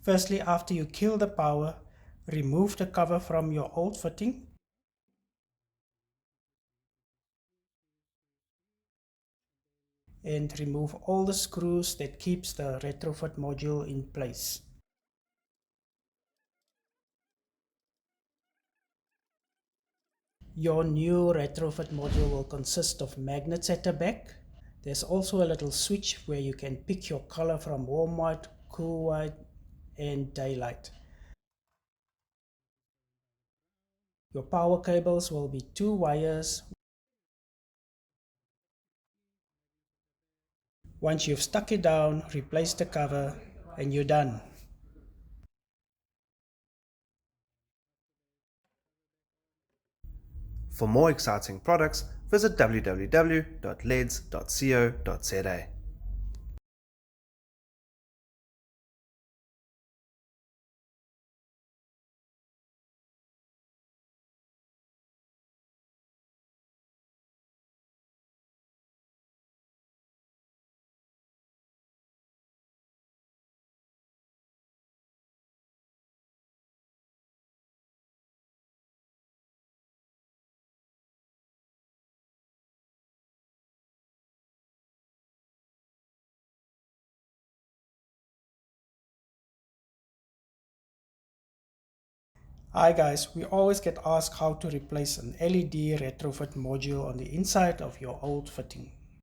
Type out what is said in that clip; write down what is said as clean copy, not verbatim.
Firstly, after you kill the power, remove the cover from your old fitting. And remove all the screws that keeps the retrofit module in place. Your new retrofit module will consist of magnets at the back. There's also a little switch where you can pick your color from warm white, cool white, and daylight. Your power cables will be 2 wires. Once you've stuck it down, replace the cover and you're done. For more exciting products, visit www.leds.co.za. Hi guys, we always get asked how to replace an LED retrofit module on the inside of your old fitting.